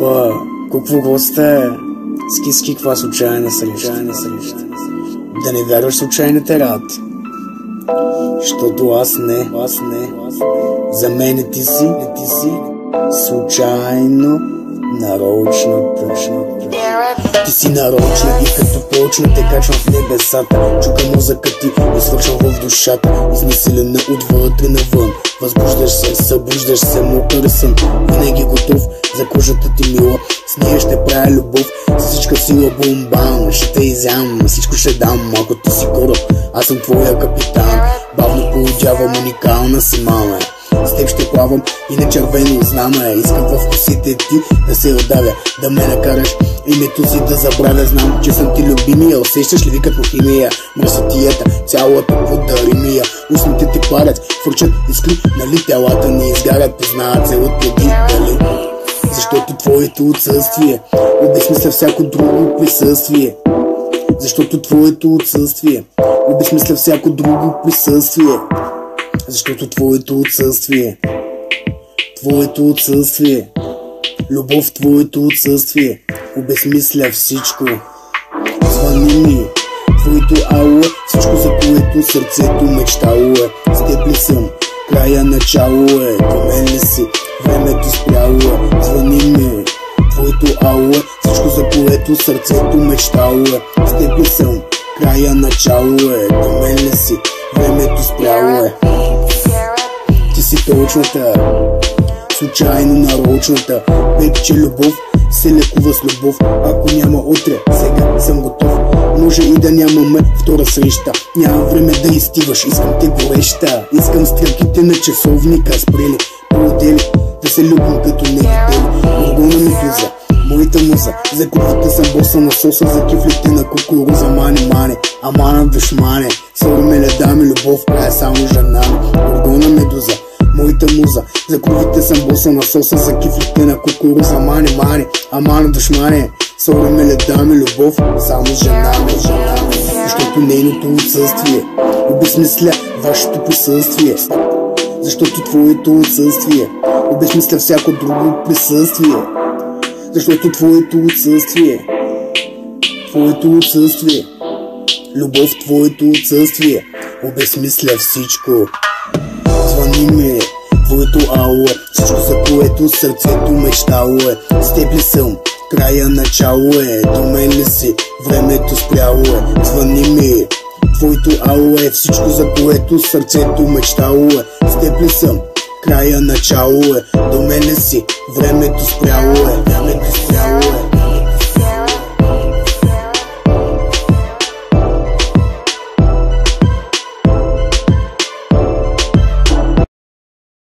Па, какво госте? Ски, каква случайна среща? Да не вярваш случайните работи. Защото аз не. За мене ти си случайно нарочната. Ти си нарочна и като почна те качвам в небесата. Чука музъка ти и свършвам в душата. Измислена отвътре навън. Възбуждаш се, събуждаш се, мокър съм. Винаги готов за кожата ти мила. С нея ще правя любов, с всичка сила бум-бам. Ще те изям, всичко ще дам. Ако ти си кораб, аз съм твоя капитан. Бавно поудявам, уникална си мама. С теб ще плавам и на червено знаме. Искам в косите ти да се отдавя, да ме накараш името си да забравя. Знам, че съм ти любимия, усещаш ли ви като химия? Мръсотията, цялата подари мия. Устните ти парят, фърчат искри, нали телата ни изгарят. Познават се от преди, дали? Защото твоето отсъствие обезмисля всяко друго присъствие. Защото твоето отсъствие обезмисля всяко друго присъствие. Защото твоето отсъствие, любов, твоето отсъствие обезмисля всичко. Звъни ми, твоето ало, всичко за което сърцето мечтало е. С теб ли съм, края начало е, до мен ли си, времето спряло е. Звъни ми, твоето ало, всичко за което сърцето мечтало е. С теб ли съм, края начало е, до мен ли си, времето спряло е. Ти си точната, случайно нарочната. Вече любов се лекува с любов. Ако няма утре, сега съм готов. Може и да нямаме втора среща. Няма време да изтиваш, искам те гореща. Искам стрелките на часовника спрели. По-отдели, да се любим като невидели. Горгона медуза, моята муза. За курвата съм боса на соса, за кифлите на кукуруза. Мане, амана душмане. Съвремене дами, любов, края само жена. Горгона медуза, моята муза. За кровите съм боса на соса, за кифлите на кукуруза. Мане, амана душмане. Съвремене дами, любов, само жена. Защото нейното отсъствие обезмисля вашето присъствие. Защото твоето отсъствие обезмисля всяко друго присъствие. Защото твоето отсъствие, любов, твоето отсъствие обезмисля всичко. Звъни ми, твоето ало, всичко за което сърцето мечтало е. С теб ли съм, края начало е, до мен ли си, времето спряло е. Звъни ми, твоето ало е, всичко за което сърцето мечтало е. С теб ли съм, края начало е, до мен ли си, времето спряло е.